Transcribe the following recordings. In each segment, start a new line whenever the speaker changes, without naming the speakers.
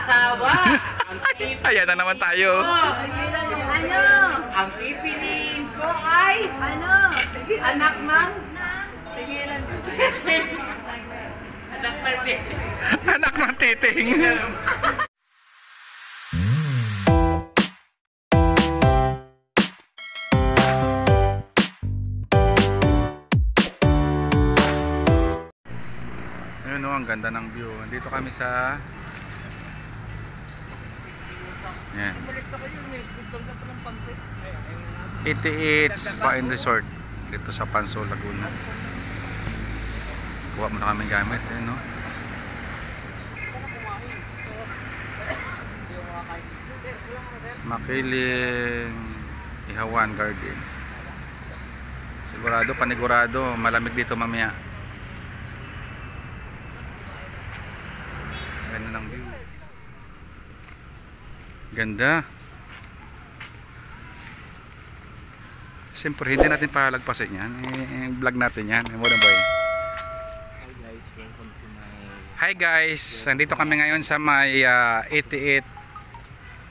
asawa.
Ayan na naman tayo.
Ano? Ang pipiliin ko ay ano? Anak ng Sigilan. Anak ng titing.
Anak ng titing. Ayun o, ang ganda ng view. Dito kami sa yan 88 Spa and Resort dito sa Pansol, Laguna. Kuha muna kami gamit. Ayun o. Makiling Ihawan Garden. Sigurado, panigurado malamig dito mamaya. Ganda ng view. Ganda. Siyempre hindi natin palagpasin yan. Vlog natin yan. Muna boy. Hi guys, nandito kami ngayon sa may 88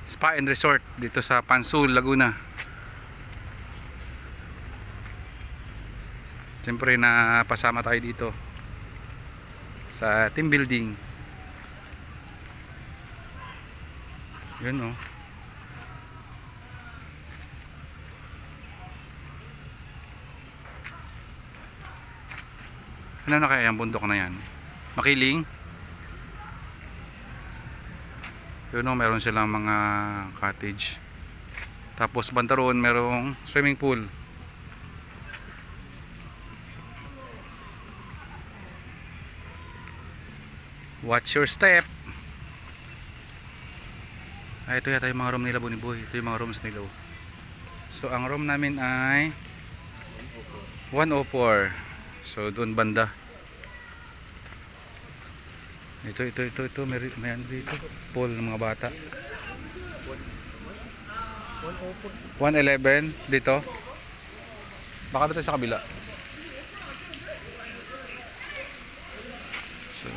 Spa and Resort dito sa Pansol, Laguna. Siyempre napasama tayo dito sa team building. Yun o. Ano na kaya yung bundok na yan? Makiling? Yun o, meron silang mga cottage. Tapos banda roon merong swimming pool. Watch your step. Ay, ito yata yung mga room nila, Buniboy. Ito yung mga rooms nila. So ang room namin ay 104. So doon banda. Ito may ano dito, pool ng mga bata. 111 dito. Baka dito sa kabila. So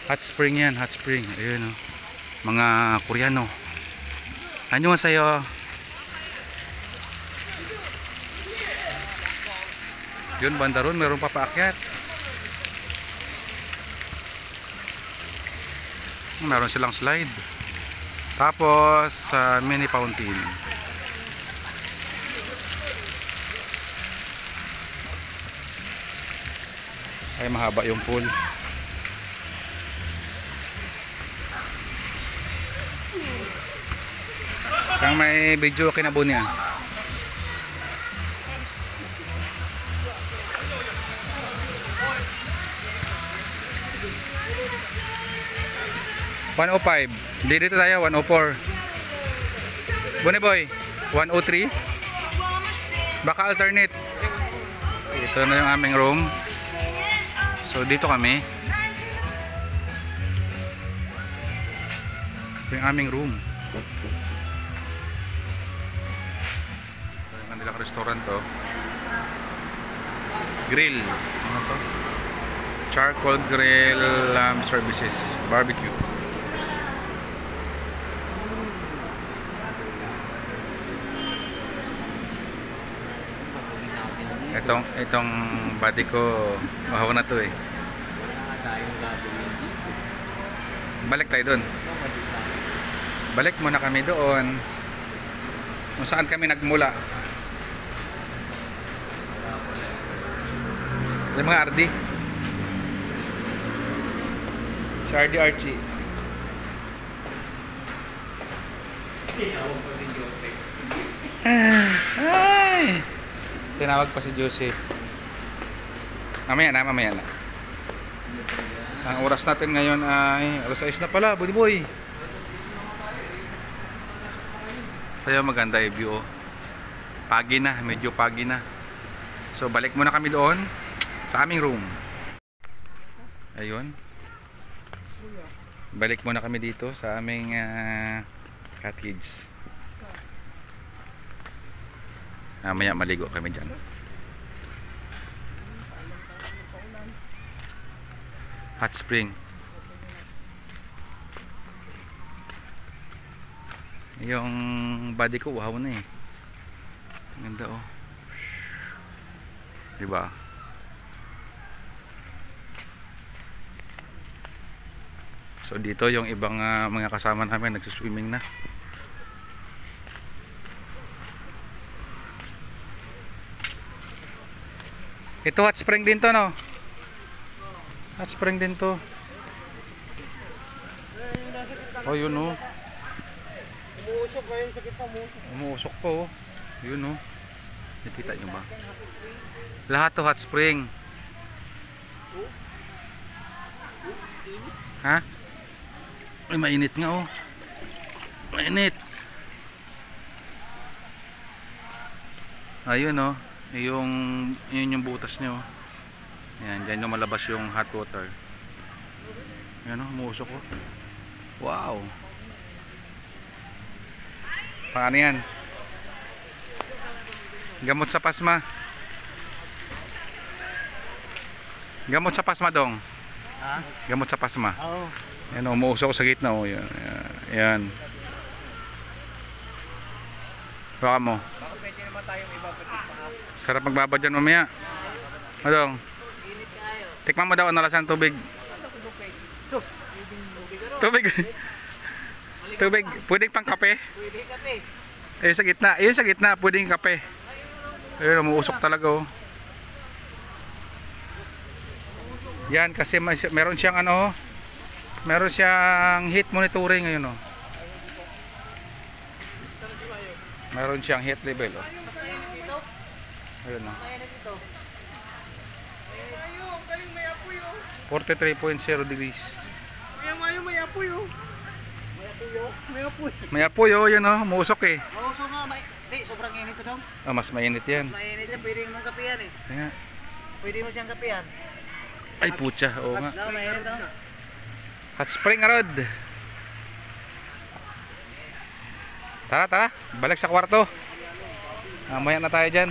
hot spring yan, hot spring. Ayun o. Mga Koreano. Ano sa'yo? Yun, banda ron, meron pa paakyat. Meron silang slide. Tapos mini fountain. Ay, mahaba yung pool. Kang may video kinabo niya. $105. Hindi dito tayo, 104. Buniboy, 103. Baka alternate. Ito na yung aming room. So dito kami. Ito yung aming room. Ito yung kanilang restaurant to. Grill. Ano to? Charcoal grill services. Barbecue. Itong body ko mahaw na to eh. Balik tayo doon. Balik muna kami doon kung saan kami nagmula. Sa mga RD. Si RD Archie. Ay! Tinawag pa si Jose. Mamaya na. Ang oras natin ngayon ay alas 6 na pala, Buniboy. Kaya maganda yung view. Pagi na, medyo pagi na. So balik muna kami doon sa aming room. Ayun. Balik muna kami dito sa aming cottage. Mamaya maligo kami dyan. Hot spring. Yung body ko wow na eh. Ganda oh. Diba? So dito yung ibang mga kasama namin nagsuswimming na. Ito hot spring din to, no? Hot spring din to. Oh, yun oh.
Umuusok ngayon sa kita,
Umuusok po oh. Yun oh. Nakita nyo ba? Lahat to hot spring. Ha? Ay, mainit nga oh. Mainit. Ayun oh. Yun yung butas nyo. Ayan, dyan yung malabas yung hot water. Ayan oh, umuusok oh. Wow. Paano yan? Gamot sa pasma. Gamot sa pasma dong.
Ha?
Gamot sa pasma.
Oo.
Ayan oh, umuusok sa gitna oh. Ayan. Ayan. Baka mo.
Baka pwede naman tayong ibabalik pa.
Sarap magbabad dyan mamaya. Madong.
Init kayo.
Tikman mo daw ang nalasan tubig. Tubig. Tubig. Pwedeng pang kape.
Pwede kape.
Ayun sa gitna. Ayun sa gitna. Pwedeng kape. Ayun, umuusok talaga oh. Yan kasi meron siyang ano. Meron siyang heat monitoring ngayon oh. Meron siyang heat level oh. Ayun oh. 43.0 degrees.
May apoy oh. May apoy.
May apoy oh, yun oh, umuusok eh.
Oo, so nga, sobrang init ito daw.
Oh, mas mainit yan.
Mainit yan, pwede mong kapihan eh.
Kaya,
Pwede mo siyang kapihan.
ay putya, oo nga.
No, mainit daw.
Hot spring rod. Tara, tara, balik sa kwarto. Mamaya na tayo dyan.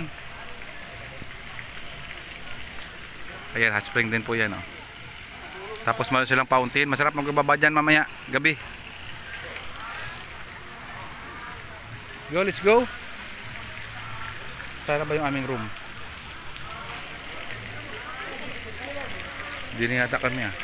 Ayan, hot spring din po yan oh. Tapos meron silang fountain. Masarap magbababa dyan mamaya, gabi. Let's go, let's go. Saan ba yung aming room? Hindi na yata kami ah.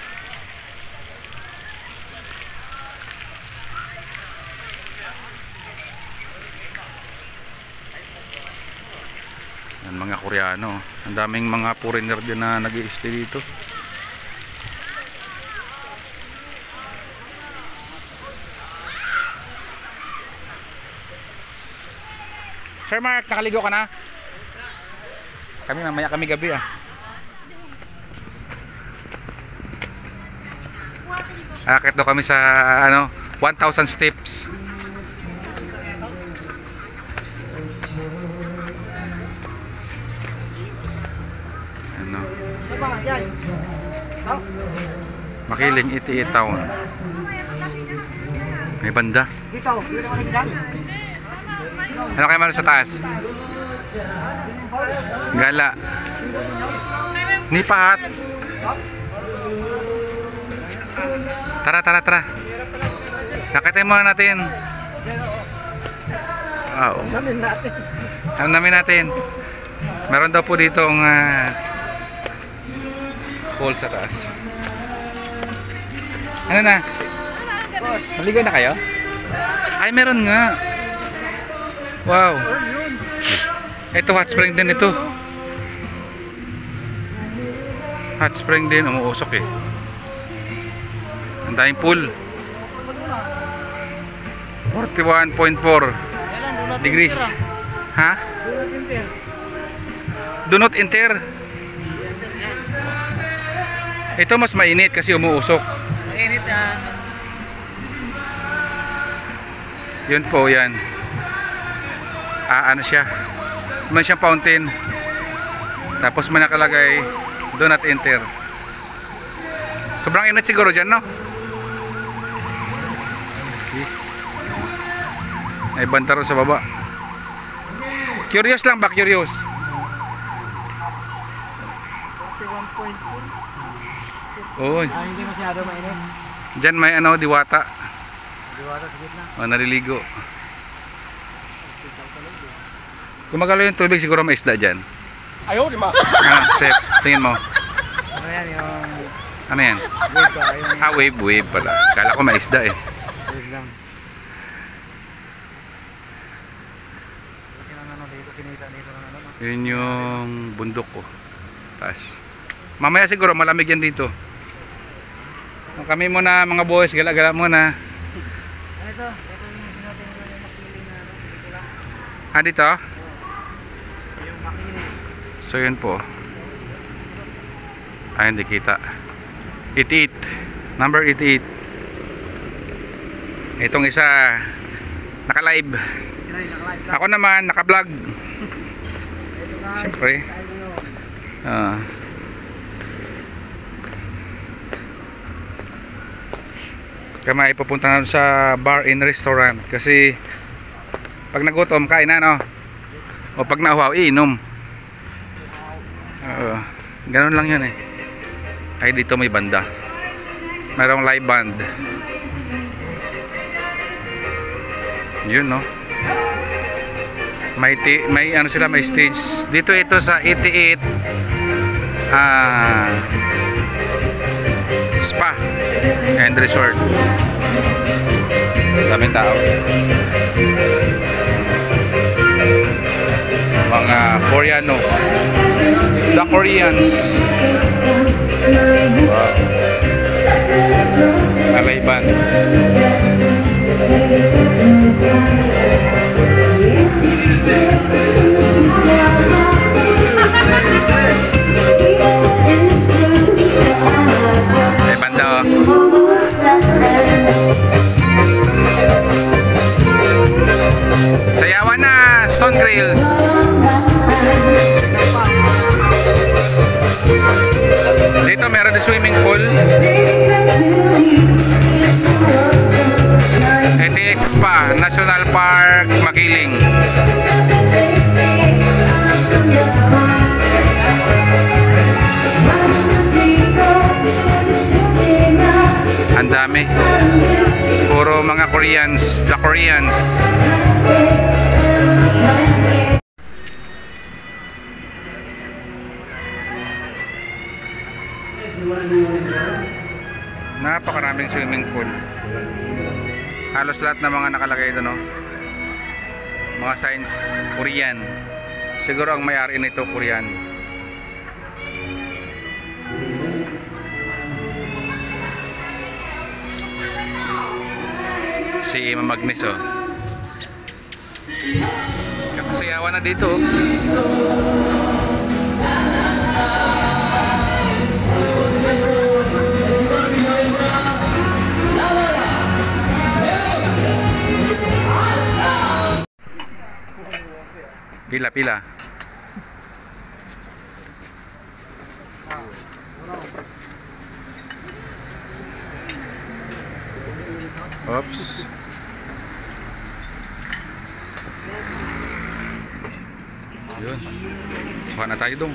Yan, mga Koreano. Ang daming mga foreigner din na nag-i-stay dito. Sir Mark, nakaligo ka na? Kami mamaya kami gabi ah. Akit daw kami sa ano, 1,000 steps. Ano?
Diba, yan.
Makiling iti town. May banda.
Dito, dito naman dyan.
Ano kayo meron sa taas? Gala. Nipahat. Tara, tara, tara. Nakitin muna natin. Wow.
Namin natin.
Ano namin natin? Meron daw po ditong pool sa taas. Ano na? Maligo na kayo? Ay, meron nga. Wow. Ito hot spring din ito. Hot spring din, umuusok eh. Ang daming pool. 41.4 degrees. Ha? Do not enter. Ito mas mainit kasi umuusok.
Mainit ah.
Yun po yan. Ano siya? May siyang fountain. Tapos may nakalagay do not enter. Sobrang init siguro dyan, no? Ay banta rin sa baba. Curious lang ba? Curious.
41.4.
Oo.
Hindi masyado mainit.
Diyan may ano, diwata.
Diwata sa gitna.
O, naliligo. Gumagalaw yung tubig, siguro may isda dyan.
Ayaw, di ma.
Sep, tingin mo.
Ano yan yung
Ano yan?
wave ba? Yung
Wave pala. Kala ko may isda eh.
wave lang. Ano dito, kinita dito ng ano.
Yun yung bundok ko. Taas. Mamaya siguro malamig yan dito. Kami muna mga boys, gala-gala muna.
Ito yung sinabi ko yung makiling na ano. Dito lang.
Dito?
Yung makiling.
So yun po. Ay, hindi kita. 88. Number 88. Itong isa naka-live.
Kinay,
Ako naman naka-vlog.
ito na.
Siyempre. Kami pupunta na sa bar and restaurant kasi pag nagutom kain na, no? O pag nauhaw iinom. Ganun lang yun eh. Ay, dito may banda. Mayroong live band. Yun, no? May ano sila, may stage. Dito ito sa 88 Spa and Resort. Daming tao. Mga Koreano. The Koreans. Wow. Malayban. May banda, oh. Sayawan na, Stone Grills. Dito meron din swimming pool. ETX Spa, National Park, Makiling. Ang dami. Puro mga Koreans, the Koreans. Napakaraming swimming pool. Halos lahat ng mga nakalagay doon, no? Mga signs, Korean. Siguro ang may-ari nito Korean. Si Ma'am Agnes, oh. Kakasayawan na dito, oh. Pila. Oops. Yun. Kuha na tayo dong.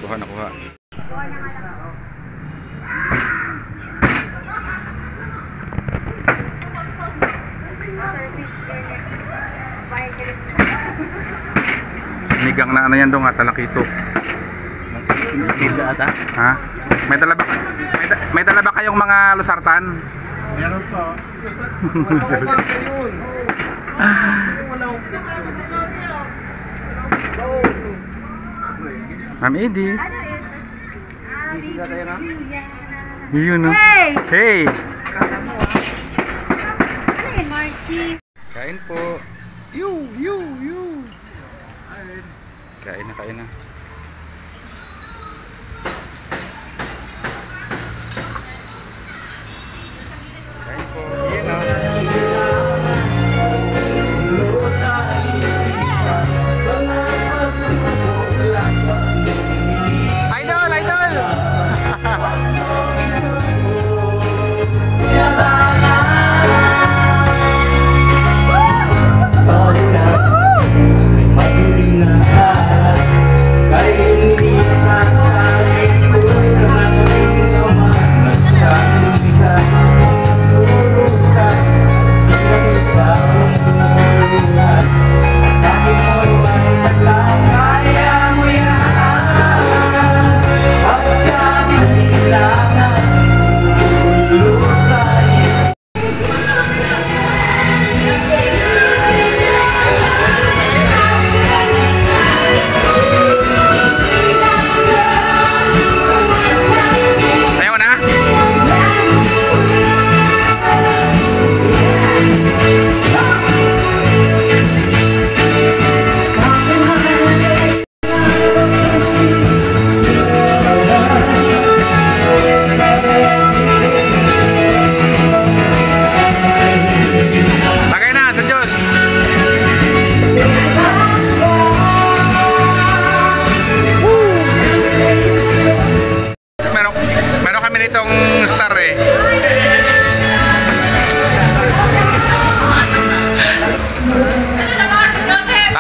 Kuha. Sinigang na ano yan dong, talakito. Ha? May dala ba kayong mga lusartan?
Meron po.
Ma'am Edie.
Sisiga tayo na.
Yun, no? Hey!
Hey, Marcy.
Kain po. You. Kain na. Kain po. Yun, no? Idol!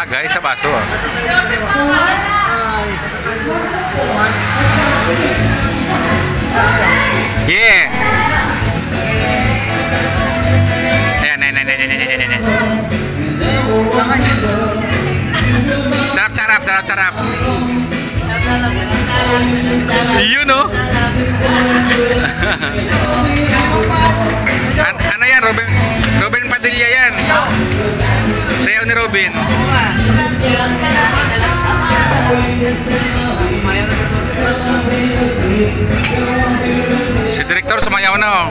Bagay sa baso. Ah. Yeah! Ayan, ayan, ayan, ayan, ayan, ayan, ayan. Sarap, sarap, sarap, sarap. Yun, no? Ano yan, Robin? Robin Padilla yan. Sayaw ni Robin. Si Director sumayaw na, oh.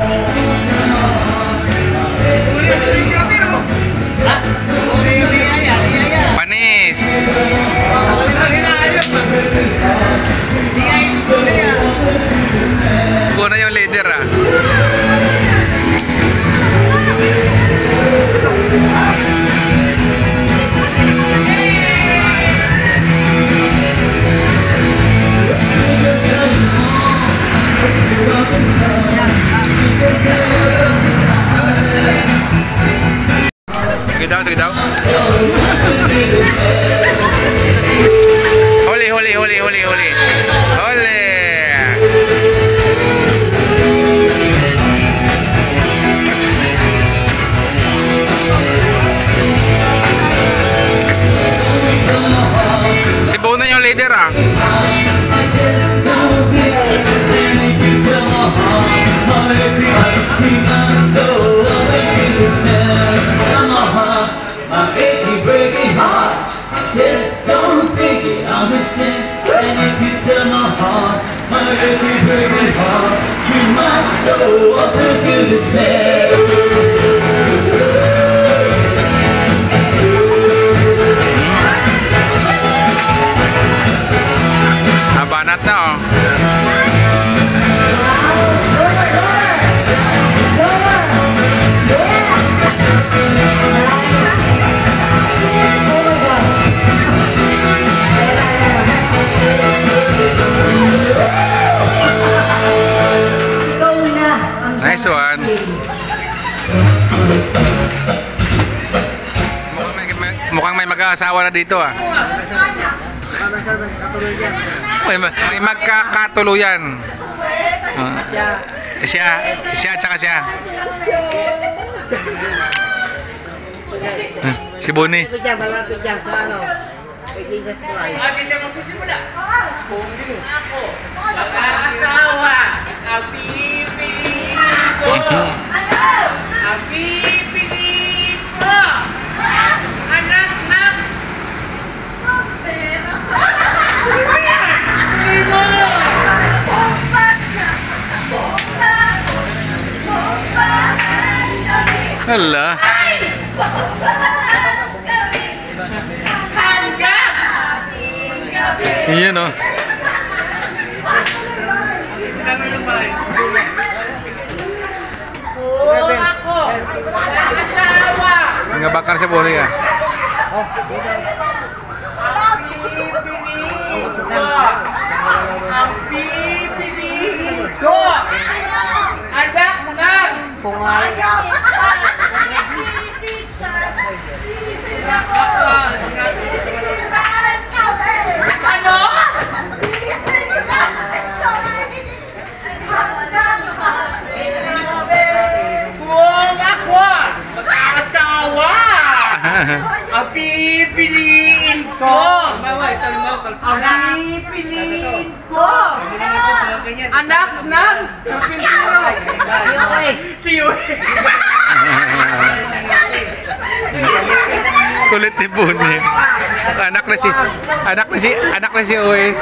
Panis. Kuna yung leader, ah. Sige daw, sige daw. Huli, huli, huli, huli, huli. Huli. Si Bono yung leader, ah.
Just don't think it, understand. And if you tell my heart, my every breaking heart, you might go up into despair.
Abanat na, oh. Nice one. Mukhang may mag-aasawa na dito, ah. May magkakatuluyan. Siya tsaka siya. Si Bonnie.
Malapit dyan sa ano? Kay Jesus Christ.
Hindi mo sisimula. Ako, mag-aasawa, ang pipiliin ko. Ang pipiliin ko. Anak na.
Hala. Iyan, oh.
Ako, mag-aasawa.
Nga bakar si Bonnie, ah.
Ang pipiliin ko. Anak na. Ano? Kung ako mag-aasawa, ang pipiliin ko. Ang pipiliin ko. Anak ng si Uwes.
Kulit ni Bonnie. Anak na si Uwes.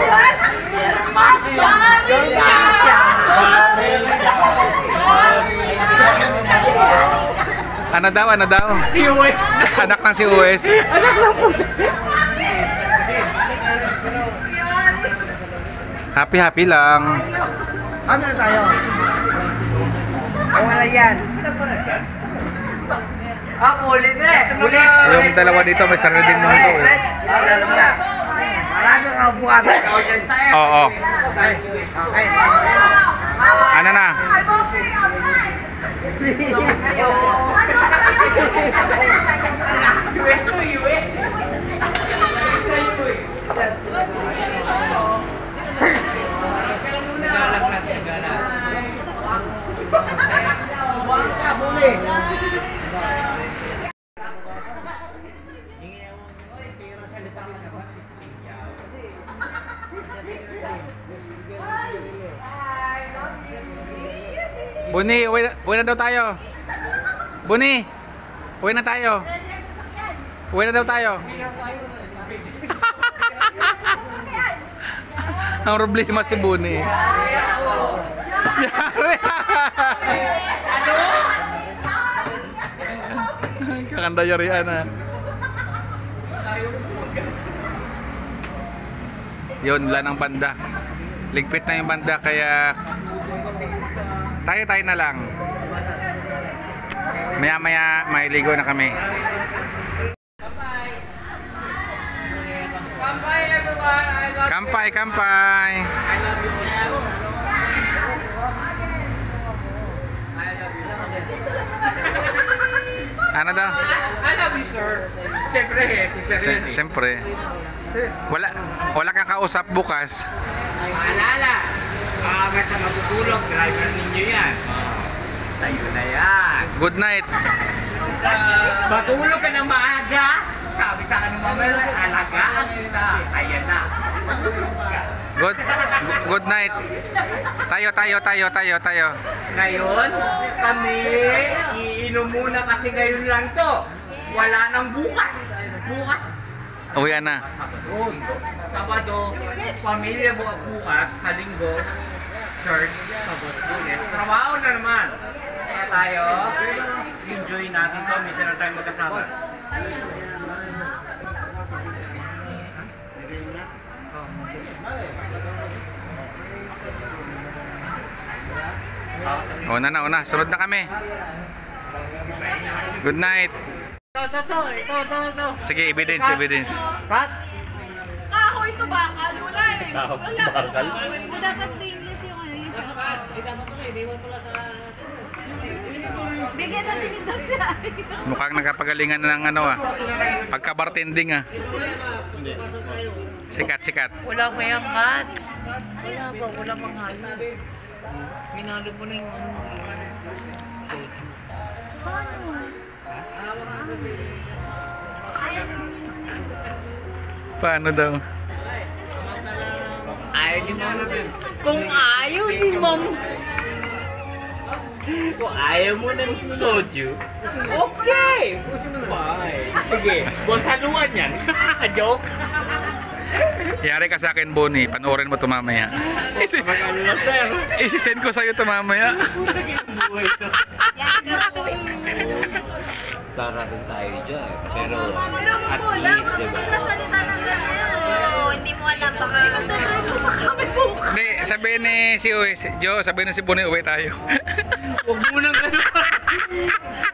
Ano daw?
Si Uwes.
Anak ng si Uwes.
Anak lang po.
Happy lang.
Ano na tayo? Wala yan.
Ulit eh.
Yung dalawa dito may sarili ding mundo, eh.
Marami ka buhat.
Oo.
Okay. Okay.
Ano na?
Uwes ko, Uwes.
Buni, uwi na daw tayo. Buni, uwi na tayo. Uwi na daw tayo. Ang problema si Buni. Yari. Kakanda yarian na. Yun, wala ng banda. Ligpit na yung banda kaya tayo na lang. Maya may ligo na kami.
Kampay, everyone. I love
Kampay, kampay.
I love you. I love you.
Ano daw?
I love you, sir. Siyempre, si Sir.
Siyempre. Wala kang kausap bukas.
Maalala, basta matutulog, driver ninyo yan. Tayo na yan.
Good night.
Matulog ka ng maaga, sabi sa akin ng mamaya, alagaan kita. Ayan na.
Good night. Tayo.
Ngayon, kami, iinom muna kasi ngayon lang to. Wala nang bukas. Bukas,
Uwian na.
Sabado, pamilya bukas, sa linggo, church, Sabado, Lunes. Trabaho na naman. Kaya tayo, enjoy natin to. Minsan na tayo magkasama.
Una. Sunod na kami. Good night.
Ito.
Sige, evidence.
Cut.
Kahoy ito bakal. Wala eh.
Bakal?
Wala dapat stainless yung ano yung bigyan natin ito siya.
Mukhang nagkapagalingan na ng ano pagka-bartending Sikat.
Wala pa yung hat. Wala pa, wala pang hat. Minalo mo na yung ano.
Paano daw?
Ayaw ni Mom. Kung ayaw ni Mom.
Kung ayaw mo ng soju, okay! Fine. Sige, buwan haluan yan. Joke.
Yari ka sa akin, Bonnie. Panoorin mo ito mamaya.
Mag-ano na, sir.
Isisend ko sa'yo ito mamaya.
Buhay to.
Yan ka tuwing.
Darating tayo dyan. Pero,
Pero
at
wala,
least,
bakit
diba?
nagsasalita ng ganyan? Oo, hindi mo alam baka. Magdadrive mo pa kami bukas.
Hindi, sabihin ni Joe, sabihin ni si Bonnie, uwi tayo.
Huwag mo nang gano'n.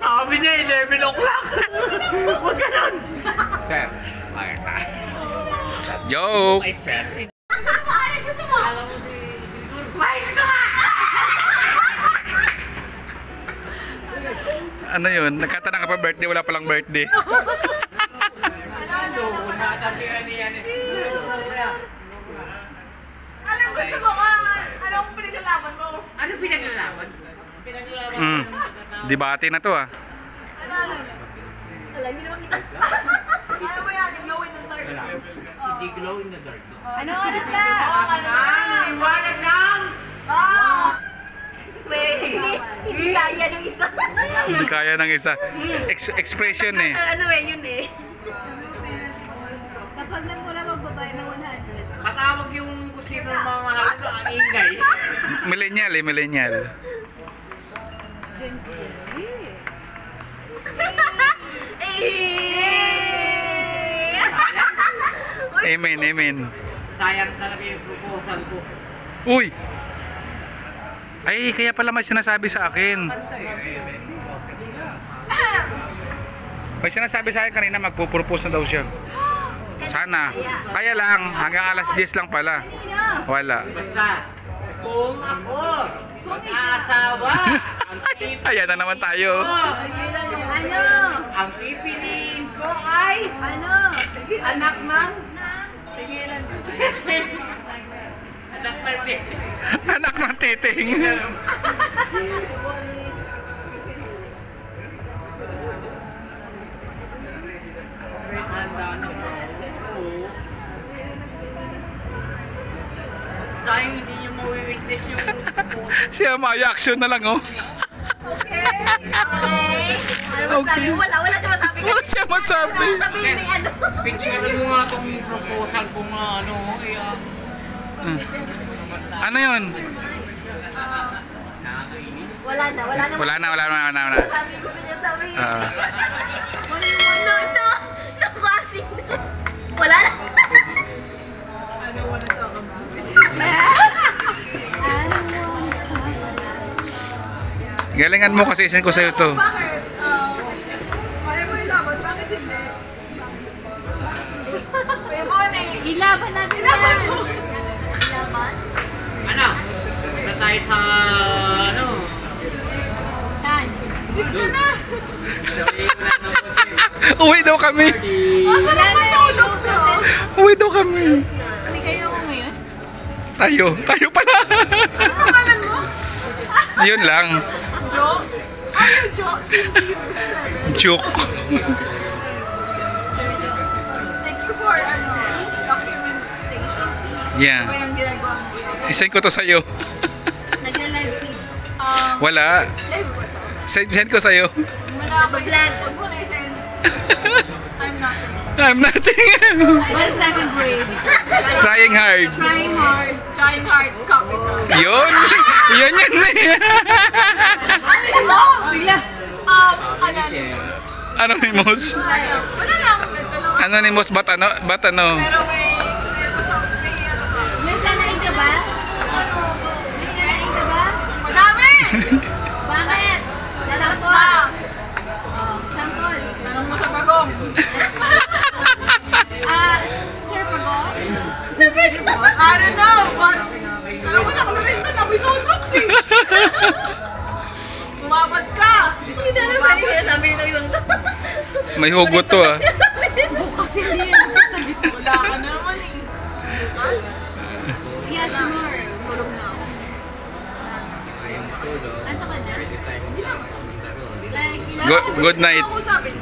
Sabi niya, 11 o'clock. Huwag gano'n. Sir, bakit na?
Joke!
Ay, sir.
Ay, gusto mo?
Alam mo si
Mais ka nga!
Ano yun? Nagkatanang ka pa birthday, wala palang birthday.
Anong gusto mo nga? Anong pinaglalaban mo?
Ano pinaglalaban?
Debate na to
Ano? Wala, hindi naman kita. Ano mo yan? Glow in the dark.
Hindi glow in the dark.
Ano oras na?
Liwanag ng!
Hindi kaya ng isa.
Hindi kaya ng isa. Expression eh.
Ano yun eh. Kapag nagmula magbabayad ng 100.
Katawag yung kusino ng mga halito, ang ingay.
Millennial.
Gen Z.
Amen.
Sayang talaga yung proposal ko.
Uy! Ay, kaya pala may sinasabi sa akin. May sinasabi sa akin kanina magpo-propose na daw siya. Sana. Kaya lang, hanggang alas 10 lang pala. Wala.
Basta, kung ako, mag-aasawa, ang
Ayan na naman tayo.
Ano?
ang pipiliin ko ay anak ng anak ng
Anak ng titing.
handa naman. witness yung proposal.
Siya may action na lang oh.
Okay. Ano masabi? Wala siya masabi.
Wala siya masabi.
Sabi ni ano.
Picture mo nga itong proposal kung ano,
Ano yun?
nakakainis.
Wala na.
Wala na.
Sabi ko niya sabi.
Ah.
No, kasi wala na.
Galingan mo kasi isin ko sa'yo to.
Ilaban natin yan. Ilaban?
Ano? Punta tayo sa ano?
Saan?
Doon. Sabihin ko lang ng konsep.
Uwi daw kami.
Wala na yung
Uwi daw kami.
May kayo ako ngayon?
Tayo pala.
Ano pangalan mo?
Yun lang.
Jo? Ano Jo?
Joke.
Sir Jo. Thank you for documentation.
Yeah.
Yung ginagawa mo.
Isin ko to sa'yo.
Nagla-live feed.
Wala.
Live ko to.
Send ko sa'yo.
Nag-vlog. Huwag mo na i-send. I'm nothing.
I'm nothing.
1 second break.
Trying hard.
Trying hard, copy ka.
Yun. Yun.
Oh, bigla.
Anonymous.
Wala lang.
Anonymous but ano?
Pero may ano pa. May sanayin ka ba? May sanayin ka ba? Madami! Bakit? Lalakas pa. Oh, sample. Tanong mo sa bagong. Sir Pagong? I don't know, but alam mo siya kung rin ito, nabisotrox eh. Bumabad ka. Hindi na alam ba niya sabi nito yung
May hugot to ah.
bukas hindi yan sasagot. Wala ka naman eh. Bukas? Yeah, tomorrow. Tulog na ako. Anto ka na? Hindi na. Like,
Good night.
Ako sabi,